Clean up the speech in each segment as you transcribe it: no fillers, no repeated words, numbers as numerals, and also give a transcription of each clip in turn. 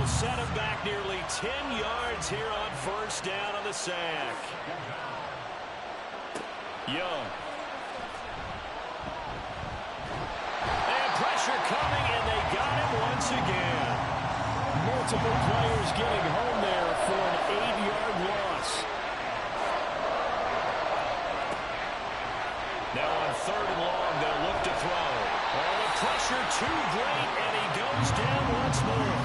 set him back nearly 10 yards here on first down on the sack. Young. And pressure coming, and they got him once again. Multiple players getting home there for an 8-yard loss. Now on 3rd and long, they'll look to throw. Oh, the pressure too great, and he goes down once more.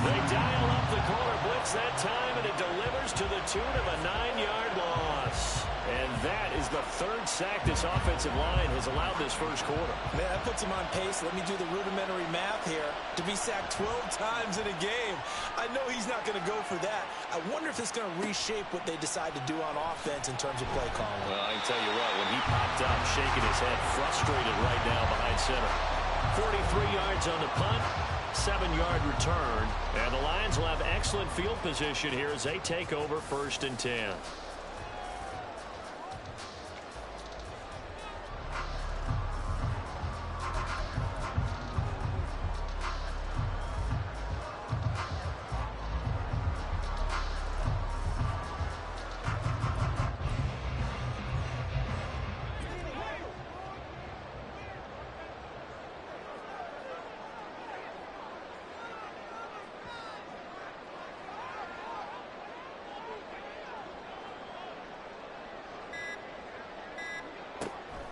They dial up the corner blitz that time, and it delivers to the tune of a 9-yard loss. And that is the 3rd sack this offensive line has allowed this first quarter. Man, that puts him on pace. Let me do the rudimentary math here. To be sacked 12 times in a game, I know he's not going to go for that. I wonder if it's going to reshape what they decide to do on offense in terms of play calling. Well, I can tell you what, when he popped up, shaking his head, frustrated right now behind center. 43 yards on the punt, 7-yard return. And the Lions will have excellent field position here as they take over 1st and 10.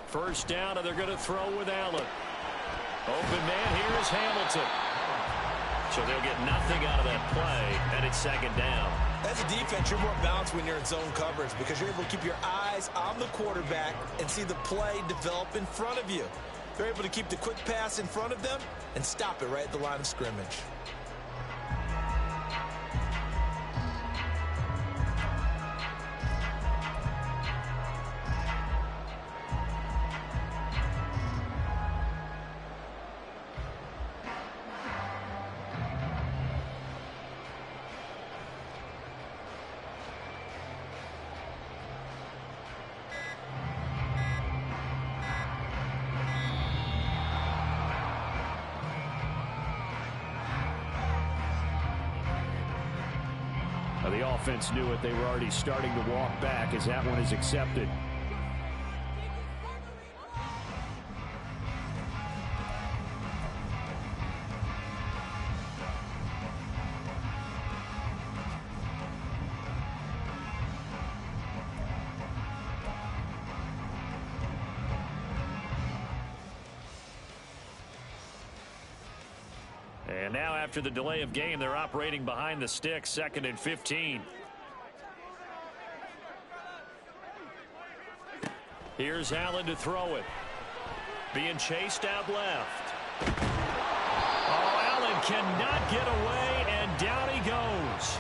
First down, and they're going to throw with Allen. Open man, here is Hamilton. So they'll get nothing out of that play, and it's 2nd down. As a defense, you're more balanced when you're in zone coverage because you're able to keep your eyes on the quarterback and see the play develop in front of you. They're able to keep the quick pass in front of them and stop it right at the line of scrimmage. The offense knew it. They were already starting to walk back as that one is accepted. And now after the delay of game, they're operating behind the sticks, 2nd and 15. Here's Allen to throw it. Being chased out left. Oh, Allen cannot get away, and down he goes.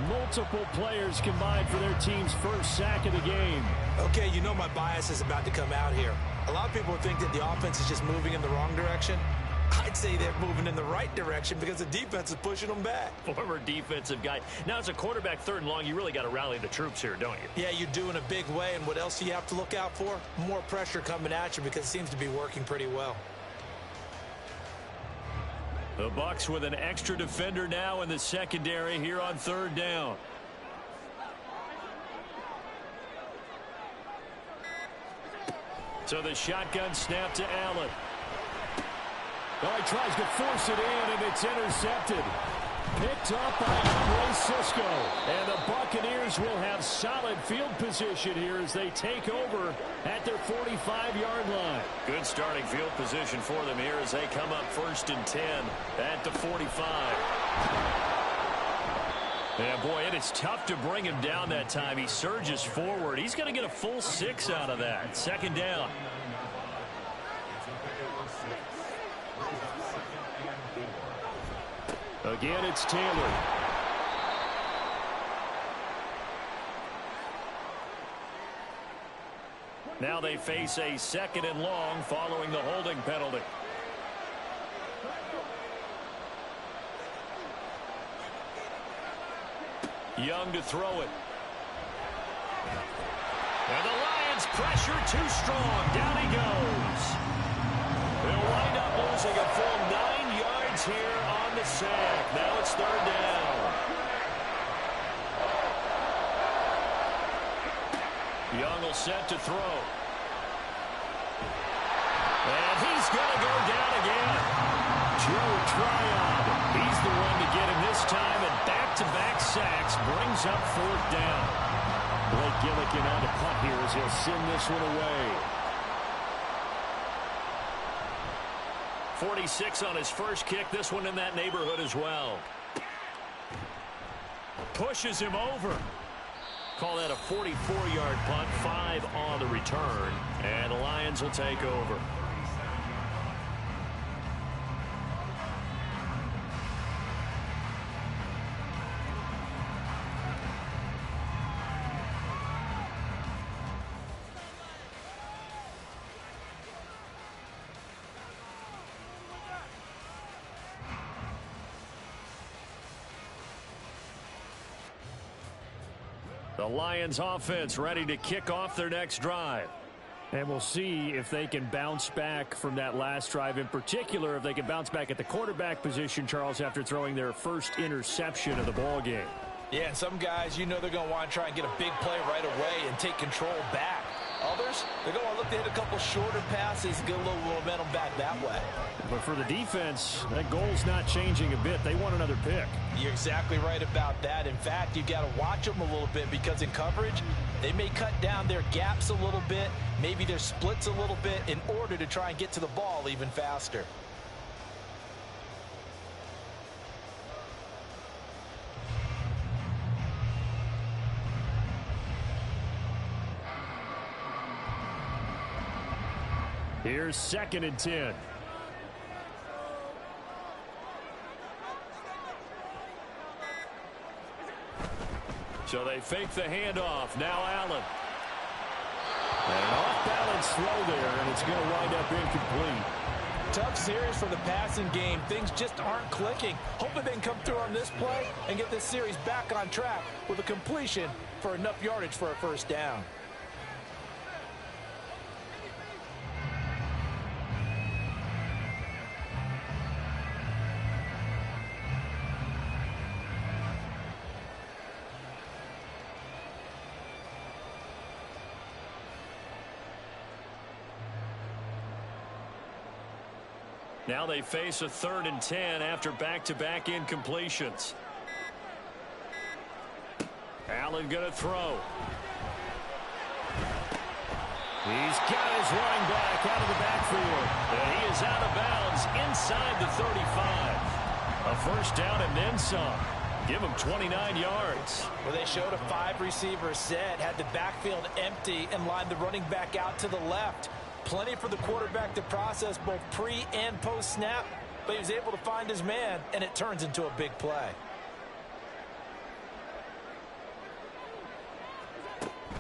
Multiple players combined for their team's first sack of the game. Okay, you know my bias is about to come out here. A lot of people think that the offense is just moving in the wrong direction. I'd say they're moving in the right direction because the defense is pushing them back. Former defensive guy. Now, as a quarterback 3rd and long, you really got to rally the troops here, don't you? Yeah, you do in a big way. And what else do you have to look out for? More pressure coming at you because it seems to be working pretty well. The Bucs with an extra defender now in the secondary here on 3rd down. So the shotgun snap to Allen. Oh, he tries to force it in, and it's intercepted. Picked up by Andre Cisco. And the Buccaneers will have solid field position here as they take over at their 45-yard line. Good starting field position for them here as they come up 1st and 10 at the 45. And boy, it is tough to bring him down that time. He surges forward. He's going to get a full 6 out of that. 2nd down. Again, it's Taylor. Now they face a 2nd and long following the holding penalty. Young to throw it. And the Lions pressure too strong. Down he goes. They'll wind up losing a full 9 yards here on on the sack. Now it's third down. Young will set to throw. And he's going to go down again. Joe Tryon. He's the one to get him this time, and back-to-back sacks brings up fourth down. Blake Gillikin on the punt here as he'll send this one away. 46 on his first kick. This one in that neighborhood as well. Pushes him over. Call that a 44-yard punt, 5 on the return, and the Lions will take over. The Lions offense ready to kick off their next drive. And we'll see if they can bounce back from that last drive. In particular, if they can bounce back at the quarterback position, Charles, after throwing their first interception of the ball game. Yeah, and some guys, you know they're going to want to try and get a big play right away and take control back. Others, they're going to look to hit a couple shorter passes, get a little momentum back that way. But for the defense, that goal's not changing a bit. They want another pick. You're exactly right about that. In fact, you got to watch them a little bit because in coverage, they may cut down their gaps a little bit, maybe their splits a little bit in order to try and get to the ball even faster. Here's 2nd and 10. So they fake the handoff. Now Allen. An off-balance throw there, and it's going to wind up incomplete. Tough series for the passing game. Things just aren't clicking. Hoping they can come through on this play and get this series back on track with a completion for enough yardage for a first down. Now they face a 3rd and 10 after back-to-back incompletions. Allen going to throw. He's got his running back out of the backfield. And he is out of bounds inside the 35. A first down and then some. Give him 29 yards. Well, they showed a 5-receiver set, had the backfield empty, and lined the running back out to the left. Plenty for the quarterback to process both pre- and post-snap, but he was able to find his man, and it turns into a big play.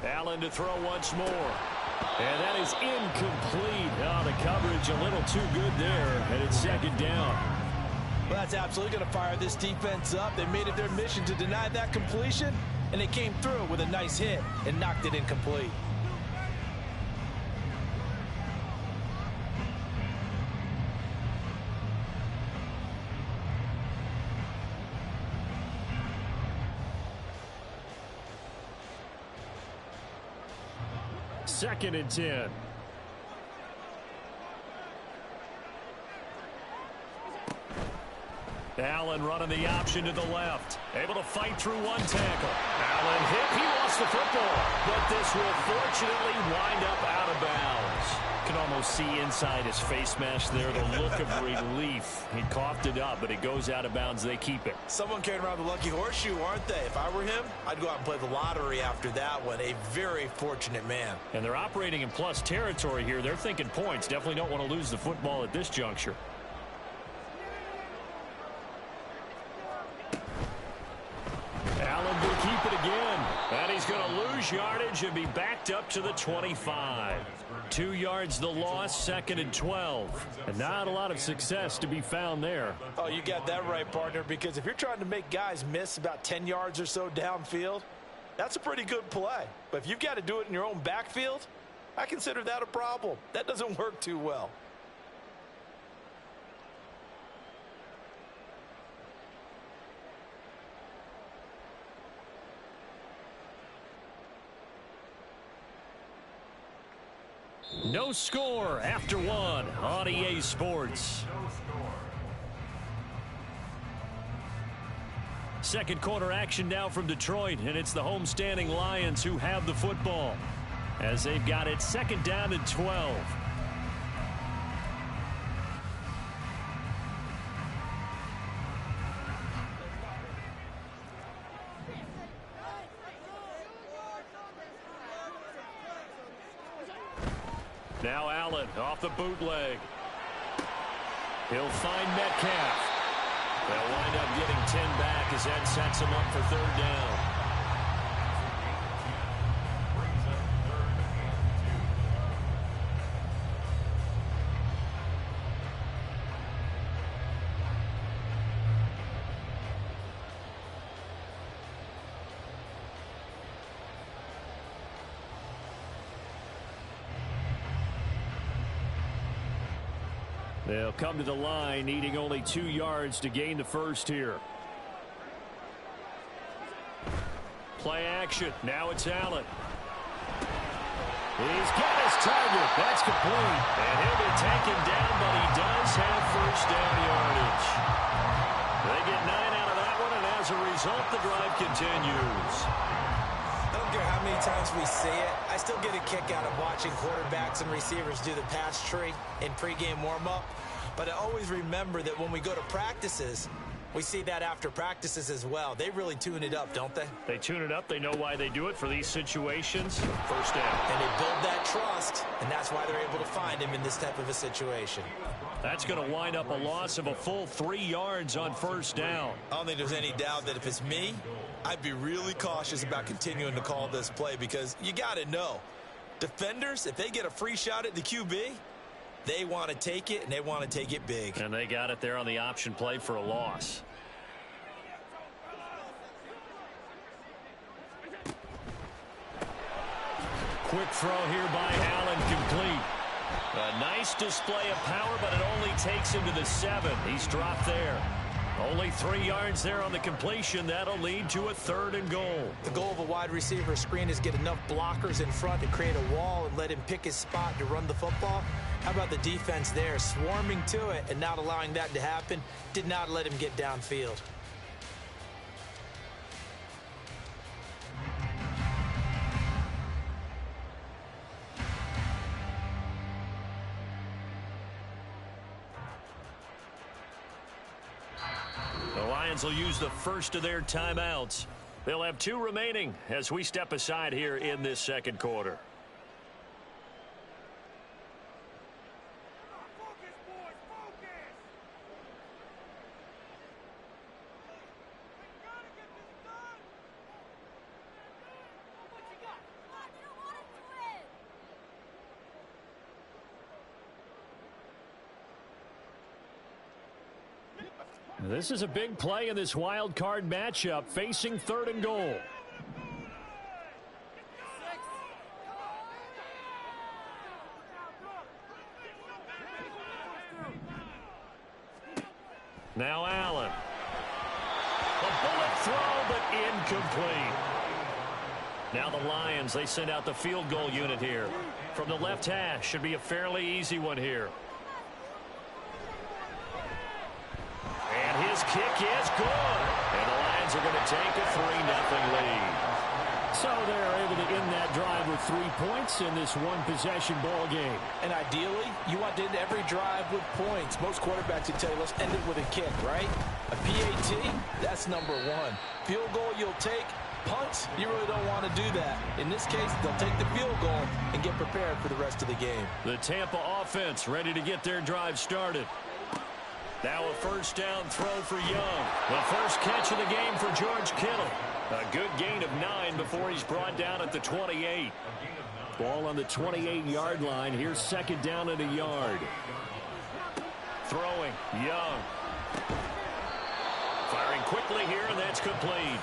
Allen to throw once more. And that is incomplete. Oh, the coverage a little too good there, and it's 2nd down. Well, that's absolutely going to fire this defense up. They made it their mission to deny that completion, and they came through with a nice hit and knocked it incomplete. Second and 10. Allen running the option to the left. Able to fight through one tackle. Allen hit. He lost the football. But this will fortunately wind up out of bounds. Can almost see inside his face mask there the look of relief. He coughed it up, but it goes out of bounds. They keep it. Someone carrying around the lucky horseshoe, aren't they? If I were him, I'd go out and play the lottery after that one. A very fortunate man. And they're operating in plus territory here. They're thinking points. Definitely don't want to lose the football at this juncture. Allen will keep it again. And he's going to lose yardage and be backed up to the 25. 2 yards the loss, 2nd and 12. And not a lot of success to be found there. Oh, you got that right, partner, because if you're trying to make guys miss about 10 yards or so downfield, that's a pretty good play. But if you've got to do it in your own backfield, I consider that a problem. That doesn't work too well. No score after one on EA Sports. Second quarter action now from Detroit, and it's the homestanding Lions who have the football as they've got it second down and 12. Now Allen off the bootleg. He'll find Metcalf. They'll wind up getting 10 back as that sets him up for third down. They'll come to the line, needing only 2 yards to gain the first here. Play action. Now it's Allen. He's got his target. That's complete. And he'll be taken down, but he does have first down yardage. They get 9 out of that one, and as a result, the drive continues. I don't care how many times we see it. I still get a kick out of watching quarterbacks and receivers do the pass tree in pregame warm-up. But I always remember that when we go to practices, we see that after practices as well. They really tune it up, don't they? They tune it up. They know why they do it for these situations. First down. And they build that trust, and that's why they're able to find him in this type of a situation. That's going to wind up a loss of a full 3 yards on first down. I don't think there's any doubt that if it's me, I'd be really cautious about continuing to call this play because you got to know, defenders, if they get a free shot at the QB, they want to take it, and they want to take it big. And they got it there on the option play for a loss. Quick throw here by Allen, complete. A nice display of power, but it only takes him to the 7. He's dropped there. Only 3 yards there on the completion. That'll lead to a 3rd and goal. The goal of a wide receiver screen is get enough blockers in front to create a wall and let him pick his spot to run the football. How about the defense there, swarming to it and not allowing that to happen? Did not let him get downfield. The Lions will use the first of their timeouts. They'll have 2 remaining as we step aside here in this second quarter. This is a big play in this wild card matchup, facing 3rd and goal. Now Allen. A bullet throw, but incomplete. Now the Lions, they send out the field goal unit here. From the left hash, should be a fairly easy one here. And his kick is good. And the Lions are going to take a 3-0 lead. So they're able to end that drive with 3 points in this one-possession ball game. And ideally, you want to end every drive with points. Most quarterbacks would tell you, let's end it with a kick, right? A PAT, that's number 1. Field goal you'll take. Punts, you really don't want to do that. In this case, they'll take the field goal and get prepared for the rest of the game. The Tampa offense ready to get their drive started. Now a first down throw for Young. The first catch of the game for George Kittle. A good gain of 9 before he's brought down at the 28. Ball on the 28-yard line. Here's second down and a yard. Throwing, Young. Firing quickly here, and that's complete.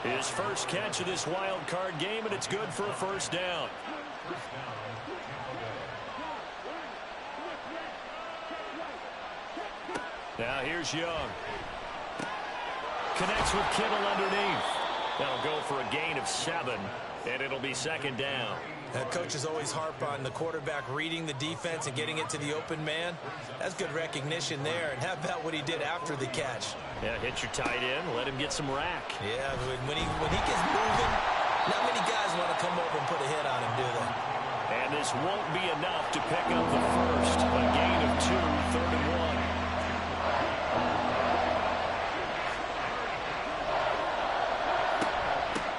His first catch of this wild card game, and it's good for a first down. Now here's Young. Connects with Kittle underneath. That'll go for a gain of 7, and it'll be second down. Coaches always harp on the quarterback reading the defense and getting it to the open man. That's good recognition there. And how about what he did after the catch? Yeah, hit your tight end, let him get some rack. Yeah, when he gets moving, not many guys want to come over and put a hit on him, do they? And this won't be enough to pick up the first. A gain of 2, 3rd and 1.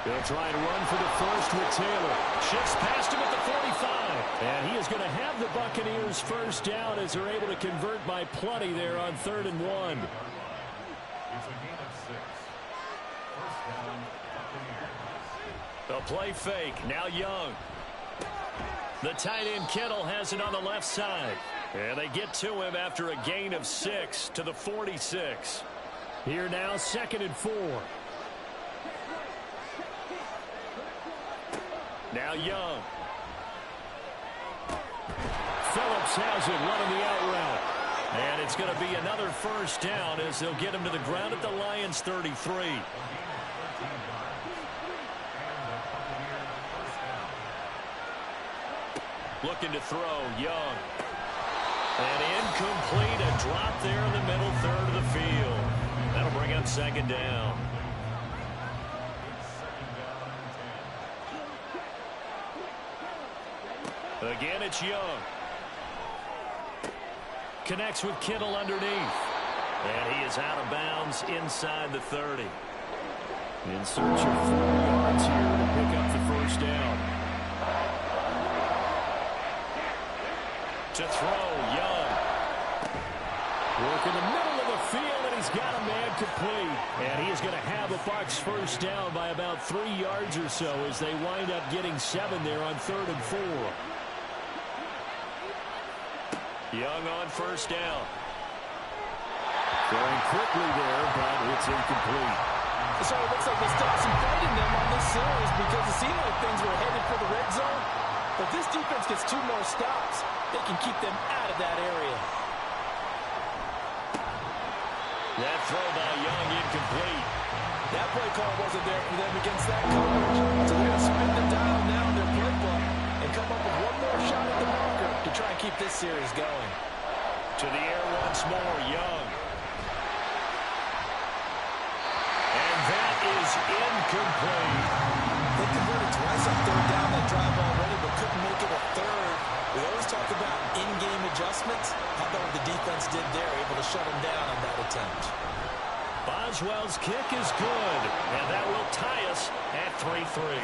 They'll try and run for the first with Taylor. Shifts past him at the 45. And he is going to have the Buccaneers first down as they're able to convert by plenty there on 3rd and 1. The play fake. Now Young. The tight end Kittle has it on the left side. And they get to him after a gain of 6 to the 46. Here now, 2nd and 4. Now Young. Phillips has it running the out route. And it's going to be another first down as they'll get him to the ground at the Lions' 33. Looking to throw, Young. And incomplete, a drop there in the middle third of the field. That'll bring up 2nd down. Again, it's Young. Connects with Kittle underneath. And he is out of bounds inside the 30. In search of 4 yards here to pick up the first down. To throw, Young. Work in the middle of the field, and he's got a man complete. And he is going to have a Bucs first down by about 3 yards or so as they wind up getting 7 there on 3rd and 4. Young on first down. Going quickly there, but it's incomplete. So it looks like they still have some fight in them on this series because it seemed like things were headed for the red zone. But this defense gets 2 more stops. They can keep them out of that area. That throw by Young incomplete. That play call wasn't there for them against that coverage. So they're going to spin the dial now in their playbook and come up with 1 more shot at the marker to try and keep this series going. To the air once more, Young. And that is incomplete. They converted twice on 3rd down that drive already, but couldn't make it a 3rd. We always talk about in-game adjustments. How about what the defense did there, able to shut them down on that attempt. Boswell's kick is good, and that will tie us at 3-3.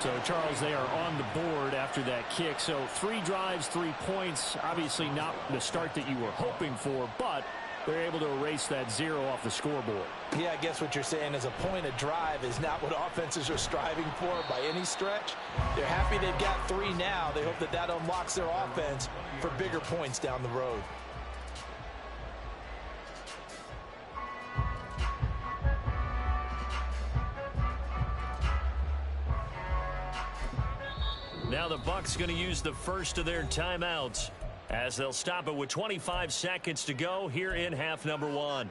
So, Charles, they are on the board after that kick. So 3 drives, 3 points. Obviously not the start that you were hoping for, but they're able to erase that 0 off the scoreboard. Yeah, I guess what you're saying is a point a drive is not what offenses are striving for by any stretch. They're happy they've got 3 now. They hope that that unlocks their offense for bigger points down the road. Now the Bucs going to use the first of their timeouts as they'll stop it with 25 seconds to go here in half number 1.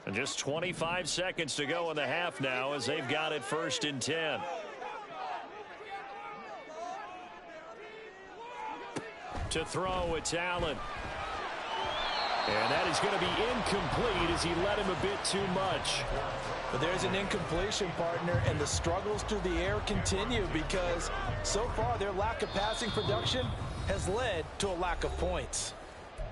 And just 25 seconds to go in the half now as they've got it 1st and 10. To throw, it's Allen. And that is going to be incomplete as he led him a bit too much. But there's an incompletion, partner, and the struggles through the air continue because so far their lack of passing production has led to a lack of points.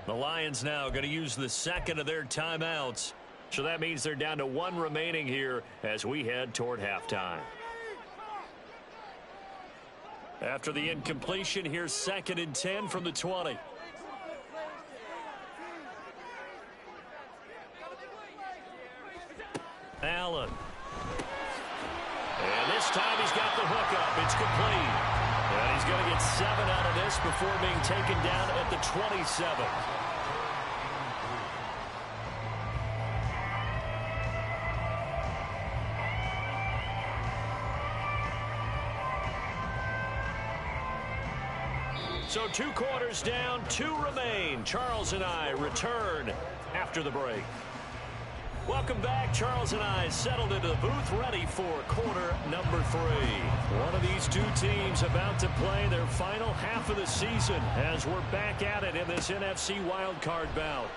The Lions now going to use the 2nd of their timeouts. So that means they're down to 1 remaining here as we head toward halftime. After the incompletion, here's 2nd and 10 from the 20. Allen. And this time he's got the hookup. It's complete. And he's going to get 7 out of this before being taken down at the 27. So 2 quarters down, 2 remain. Charles and I return after the break. Welcome back. Charles and I settled into the booth, ready for quarter number 3. One of these 2 teams about to play their final half of the season as we're back at it in this NFC wildcard bout.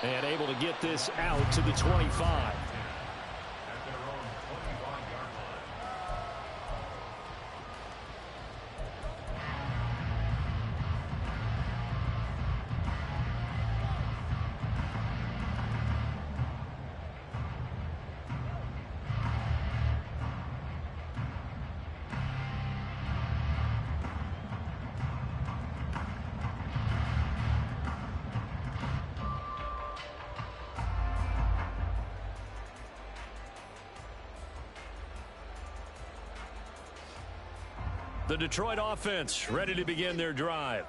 And able to get this out to the 25. The Detroit offense ready to begin their drive.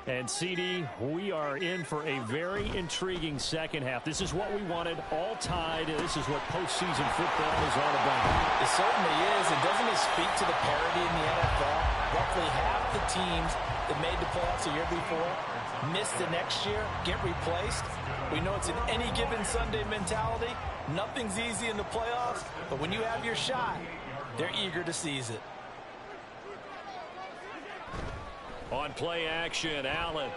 And CD, we are in for a very intriguing second half. This is what we wanted, all tied. This is what postseason football is all about. It certainly is. And doesn't it speak to the parity in the NFL? Roughly half the teams that made the playoffs a year before miss the next year, get replaced. We know it's an any given Sunday mentality. Nothing's easy in the playoffs, but when you have your shot, they're eager to seize it. On play action, Allen.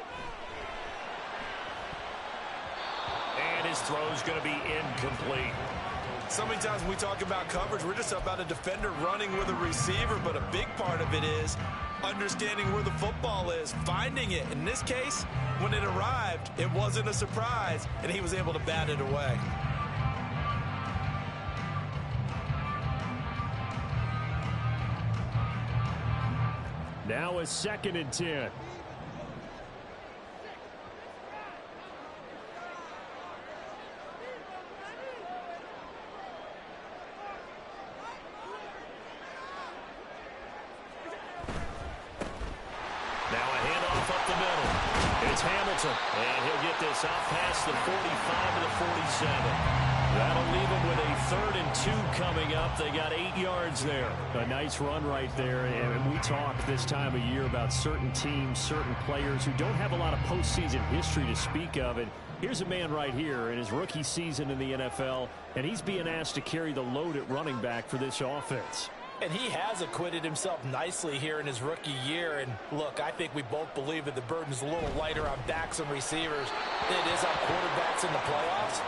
And his throw's going to be incomplete. So many times when we talk about coverage, we're just about a defender running with a receiver, but a big part of it is understanding where the football is, finding it. In this case, when it arrived, it wasn't a surprise, and he was able to bat it away. Now a 2nd and 10. It's Hamilton, and he'll get this out past the 45 to the 47. That'll leave him with a 3rd and 2 coming up. They got 8 yards there. A nice run right there, and we talk this time of year about certain teams, certain players who don't have a lot of postseason history to speak of, and here's a man right here in his rookie season in the NFL, and he's being asked to carry the load at running back for this offense. And he has acquitted himself nicely here in his rookie year. And look, I think we both believe that the burden's a little lighter on backs and receivers than it is on quarterbacks in the playoffs.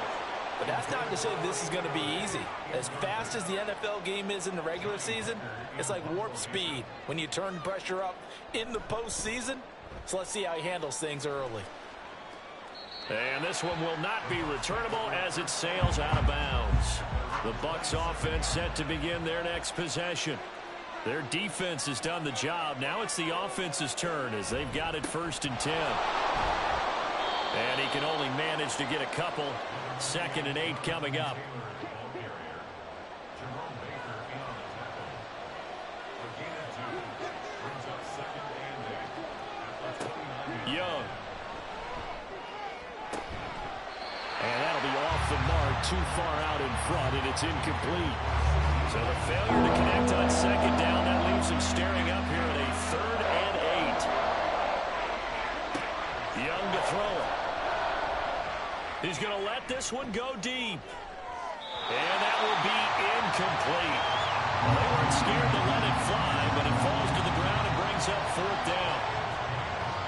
But that's not to say this is going to be easy. As fast as the NFL game is in the regular season, it's like warp speed when you turn pressure up in the postseason. So let's see how he handles things early. And this one will not be returnable as it sails out of bounds. The Bucs offense set to begin their next possession. Their defense has done the job. Now it's the offense's turn as they've got it 1st and 10. And he can only manage to get a couple. 2nd and 8 coming up. Young. And that'll be off the mark, too far out in front, and it's incomplete. So the failure to connect on 2nd down, that leaves him staring up here at a 3rd and 8. Young to throw it. He's going to let this one go deep. And that will be incomplete. Well, they weren't scared to let it fly, but it falls to the ground and brings up 4th down.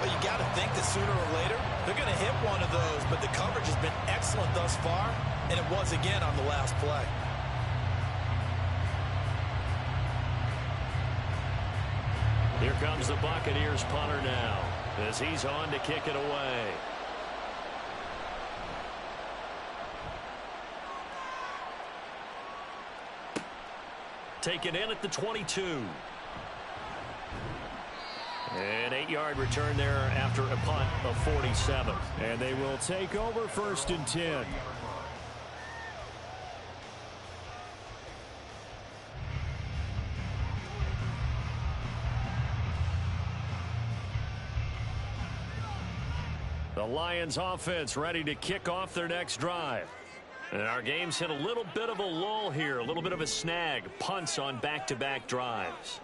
But you got to think that sooner or later, they're going to hit one of those. But the coverage has been excellent thus far, and it was again on the last play. Here comes the Buccaneers punter now, as he's on to kick it away. Taken in at the 22. An 8-yard return there after a punt of 47. And they will take over 1st and 10. The Lions offense ready to kick off their next drive. And our game's hit a little bit of a lull here, a little bit of a snag. Punts on back-to-back drives.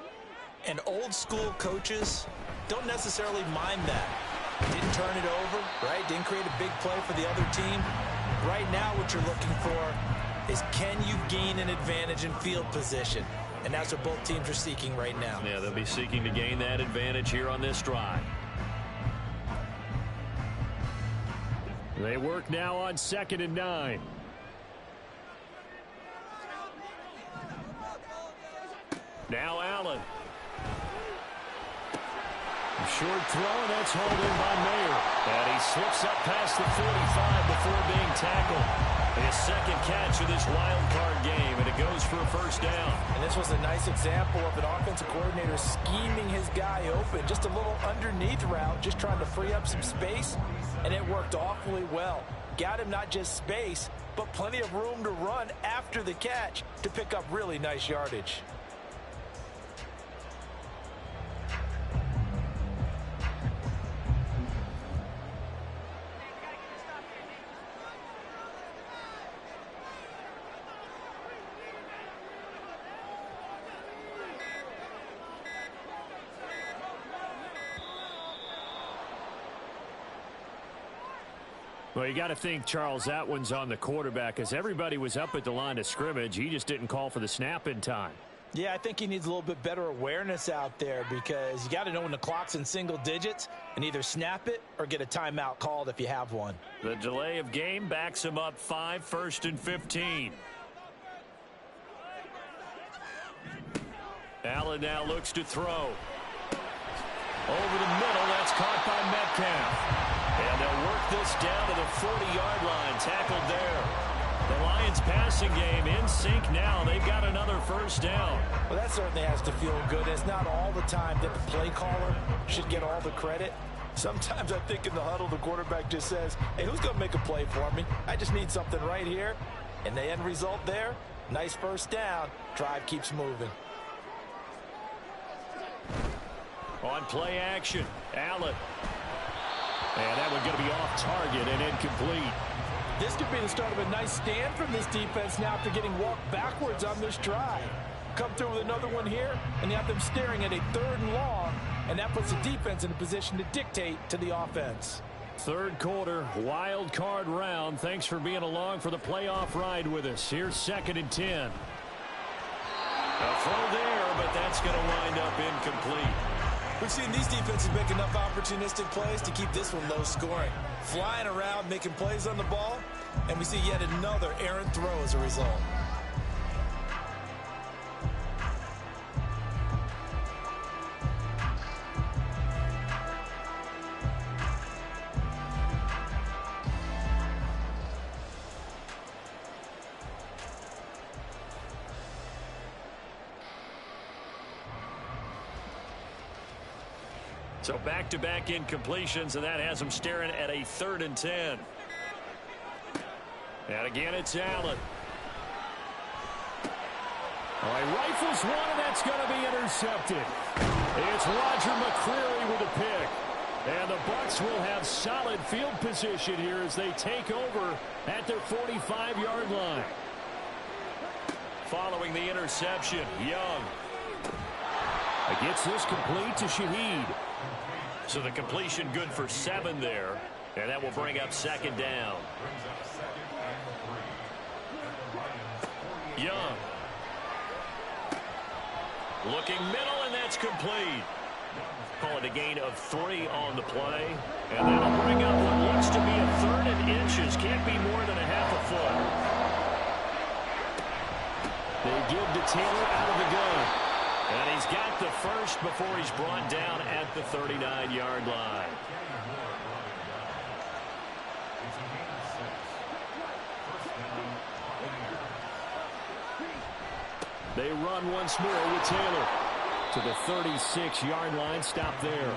And old school coaches don't necessarily mind that. Didn't turn it over, right? Didn't create a big play for the other team. Right now what you're looking for is, can you gain an advantage in field position? And that's what both teams are seeking right now. Yeah, they'll be seeking to gain that advantage here on this drive. They work now on 2nd and 9. Now Allen. Short throw, and that's hauled in by Mayer. And he slips up past the 45 before being tackled. His second catch of this wild card game, and it goes for a first down. And this was a nice example of an offensive coordinator scheming his guy open. Just a little underneath route, just trying to free up some space, and it worked awfully well. Got him not just space, but plenty of room to run after the catch to pick up really nice yardage. Well, you got to think, Charles, that one's on the quarterback, as everybody was up at the line of scrimmage. He just didn't call for the snap in time. Yeah, I think he needs a little bit better awareness out there, because you got to know when the clock's in single digits and either snap it or get a timeout called if you have one. The delay of game backs him up 5, 1st and 15. Allen now looks to throw. Over the middle, that's caught by Metcalf. And they'll work this down to the 40-yard line, tackled there. The Lions passing game in sync now. They've got another first down. Well, that certainly has to feel good. It's not all the time that the play caller should get all the credit. Sometimes I think in the huddle, the quarterback just says, hey, who's going to make a play for me? I just need something right here. And the end result there, nice first down. Drive keeps moving. On play action, Allen. And that one going to be off target and incomplete. This could be the start of a nice stand from this defense now after getting walked backwards on this drive. Come through with another one here, and you have them staring at a 3rd and long, and that puts the defense in a position to dictate to the offense. Third quarter, wild card round. Thanks for being along for the playoff ride with us. Here's 2nd and 10. A throw there, but that's going to wind up incomplete. We've seen these defenses make enough opportunistic plays to keep this one low scoring. Flying around, making plays on the ball, and we see yet another errant throw as a result. So back-to-back incompletions, and that has them staring at a 3rd and 10. And again, it's Allen. All right, rifles one, and that's going to be intercepted. It's Roger McCreary with a pick. And the Bucs will have solid field position here as they take over at their 45-yard line. Following the interception, Young. Gets this complete to Shaheed. So the completion good for 7 there. And that will bring up 2nd down. Young. Looking middle, and that's complete. Call it a gain of 3 on the play. And that'll bring up what looks to be a 3rd and inches. Can't be more than a half a foot. They give to Taylor out of the gun. And he's got the first before he's brought down at the 39-yard line. They run once more with Taylor to the 36-yard line. Stop there.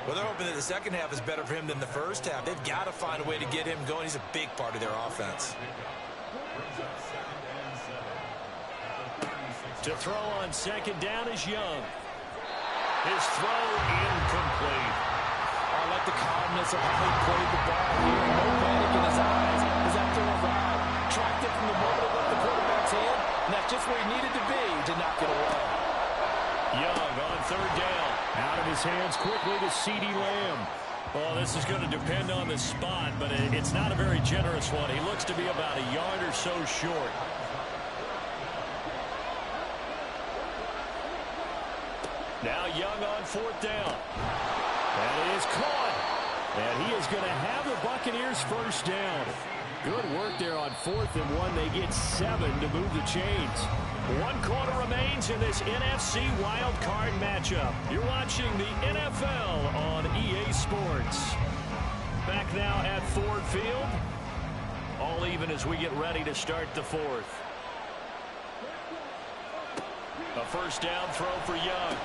Well, they're hoping that the second half is better for him than the first half. They've got to find a way to get him going. He's a big part of their offense. To throw on 2nd down is Young. His throw incomplete. I like the calmness of how he played the ball here. No panic in his eyes as that throw arrived. Tracked it from the moment it left the quarterback's hand, and that's just where he needed to be to knock it away. Young on third down. Out of his hands quickly to CeeDee Lamb. Well, this is going to depend on the spot, but it's not a very generous one. He looks to be about a yard or so short. Now Young on fourth down. That is caught. And he is going to have the Buccaneers first down. Good work there on 4th and 1. They get 7 to move the chains. 1 quarter remains in this NFC Wild Card matchup. You're watching the NFL on EA Sports. Back now at Ford Field. All even as we get ready to start the 4th. A first down throw for Young.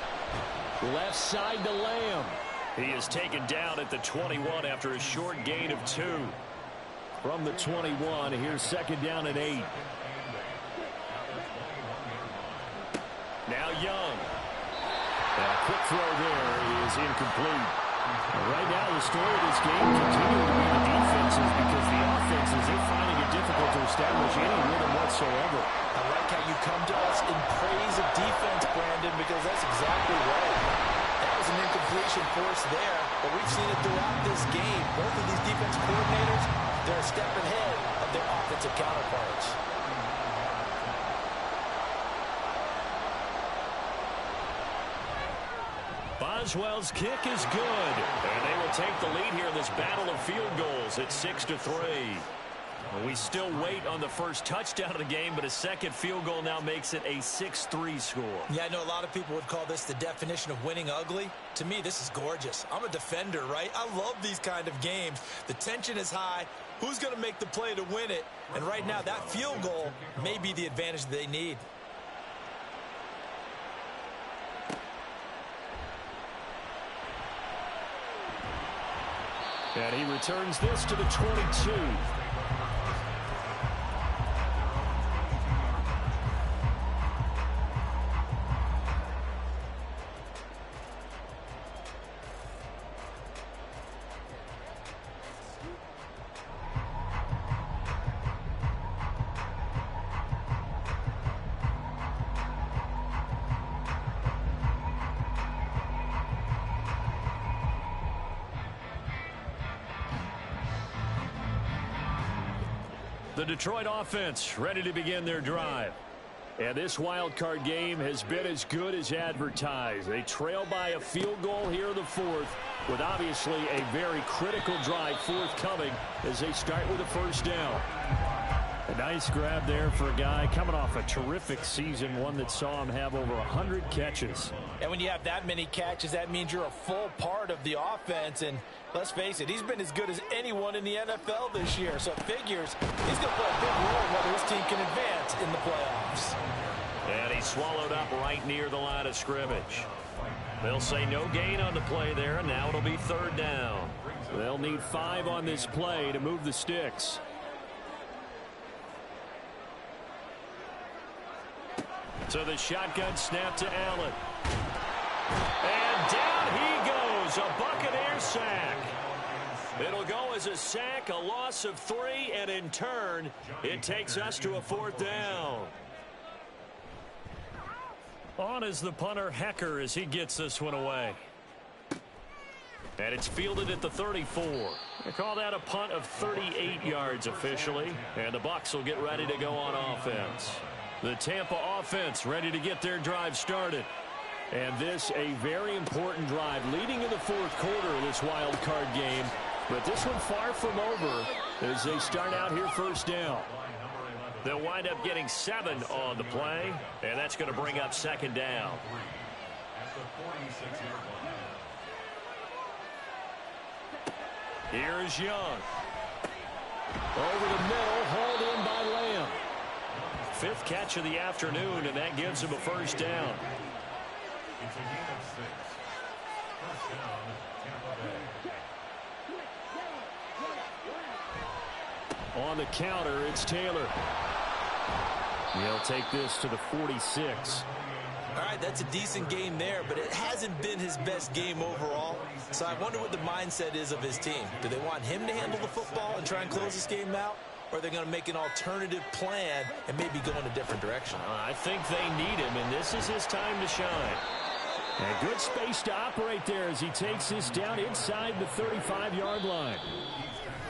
Left side to Lamb. He is taken down at the 21 after a short gain of 2. From the 21, here's second down and 8. Now Young. A quick throw there is incomplete. Right now, the story of this game continuing to be the defenses because the offenses, they're finding it difficult to establish any rhythm whatsoever. I like how you come to us in praise of defense, Brandon, because that's exactly right. That was an incompletion force there, but we've seen it throughout this game. Both of these defense coordinators, they're a step ahead of their offensive counterparts. Boswell's kick is good, and they will take the lead here in this battle of field goals at 6-3. We still wait on the first touchdown of the game, but a second field goal now makes it a 6-3 score. Yeah, I know a lot of people would call this the definition of winning ugly. To me, this is gorgeous. I'm a defender, right? I love these kind of games. The tension is high. Who's going to make the play to win it? And right now, that field goal may be the advantage they need. And he returns this to the 22. The Detroit offense ready to begin their drive. And this wild card game has been as good as advertised. They trail by a field goal here in the 4th with obviously a very critical drive forthcoming as they start with a first down. A nice grab there for a guy coming off a terrific season, one that saw him have over 100 catches. And when you have that many catches, that means you're a full part of the offense. And let's face it, he's been as good as anyone in the NFL this year. So it figures he's going to play a big role in whether his team can advance in the playoffs. And he's swallowed up right near the line of scrimmage. They'll say no gain on the play there, and now it'll be third down. They'll need 5 on this play to move the sticks. So the shotgun snap to Allen. And down he goes. A Buccaneers sack. It'll go as a sack, a loss of 3, and in turn, it takes us to a 4th down. On is the punter, Hecker, as he gets this one away. And it's fielded at the 34. They call that a punt of 38 yards officially. And the Bucs will get ready to go on offense. The Tampa offense ready to get their drive started. And this a very important drive leading in the 4th quarter of this wild card game. But this one far from over as they start out here first down. They'll wind up getting 7 on the play, and that's going to bring up second down. Here's Young. Over the middle, hauled in by Lamb. 5th catch of the afternoon, and that gives him a first down. It's a gain of 6. First down, Tampa Bay. On the counter, it's Taylor. He'll take this to the 46. All right, that's a decent game there, but it hasn't been his best game overall. So I wonder what the mindset is of his team. Do they want him to handle the football and try and close this game out? Or are they going to make an alternative plan and maybe go in a different direction? I think they need him, and this is his time to shine. And good space to operate there as he takes this down inside the 35-yard line.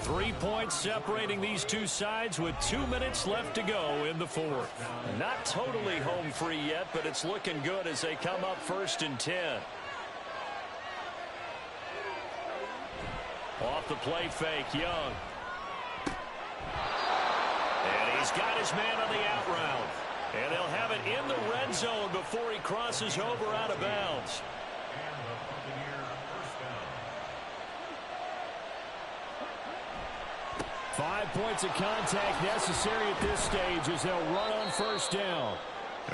3 points separating these two sides with 2 minutes left to go in the fourth. Not totally home free yet, but it's looking good as they come up 1st and 10. Off the play fake, Young. And he's got his man on the out route. And they'll have it in the red zone before he crosses over out of bounds. 5 points of contact necessary at this stage as they'll run on 1st down.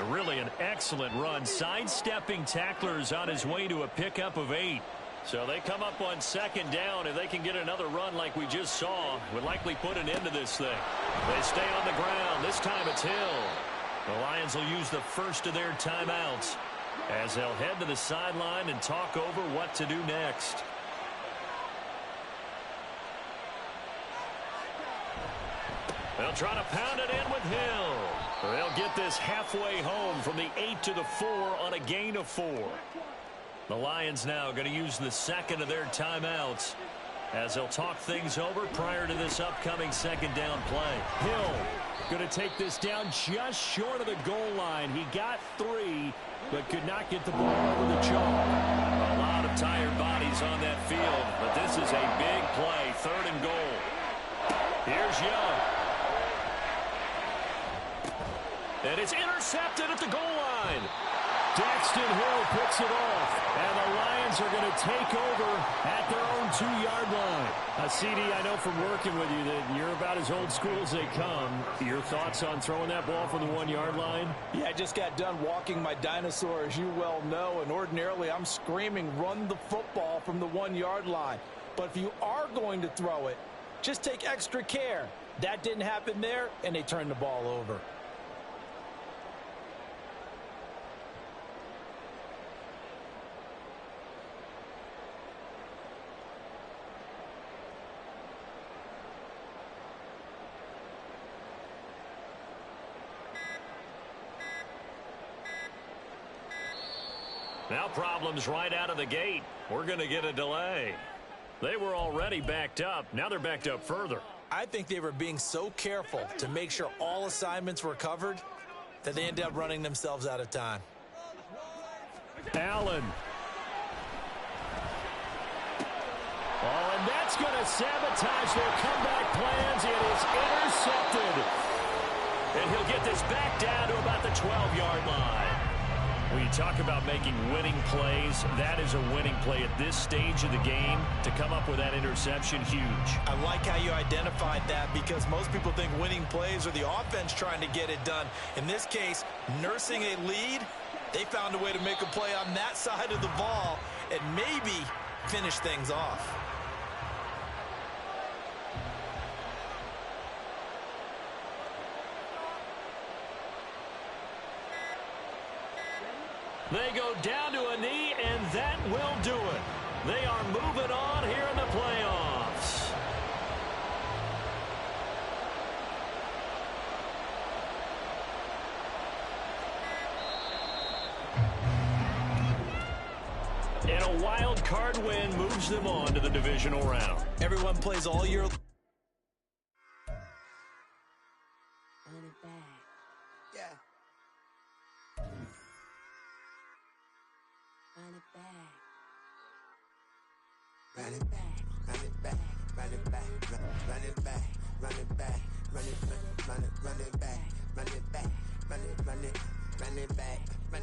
Really an excellent run, sidestepping tacklers on his way to a pickup of 8. So they come up on 2nd down. If they can get another run like we just saw, would likely put an end to this thing. They stay on the ground. This time it's Hill. The Lions will use the first of their timeouts as they'll head to the sideline and talk over what to do next. They'll try to pound it in with Hill. They'll get this halfway home from the 8 to the 4 on a gain of 4. The Lions now going to use the second of their timeouts as they'll talk things over prior to this upcoming 2nd down play. Hill going to take this down just short of the goal line. He got 3, but could not get the ball over the chalk. A lot of tired bodies on that field, but this is a big play, 3rd and goal. Here's Young. And it's intercepted at the goal line. Daxton Hill picks it off, and the Lions are going to take over at their own 2-yard line. CD, I know from working with you that you're about as old school as they come. Your thoughts on throwing that ball from the 1-yard line? Yeah, I just got done walking my dinosaur, as you well know, and ordinarily I'm screaming, run the football from the 1-yard line. But if you are going to throw it, just take extra care. That didn't happen there, and they turned the ball over. Now problems right out of the gate. We're going to get a delay. They were already backed up. Now they're backed up further. I think they were being so careful to make sure all assignments were covered that they ended up running themselves out of time. Allen. Oh, and that's going to sabotage their comeback plans. It is intercepted. And he'll get this back down to about the 12-yard line. When you talk about making winning plays, that is a winning play at this stage of the game. To come up with that interception, huge. I like how you identified that because most people think winning plays are the offense trying to get it done. In this case, nursing a lead, they found a way to make a play on that side of the ball and maybe finish things off. They go down to a knee, and that will do it. They are moving on here in the playoffs. And a wild card win moves them on to the divisional round. Everyone plays all year. Run it back, run it back, run it back, run it back, run it back, run it back, run it back, run it back, run it back, run it back.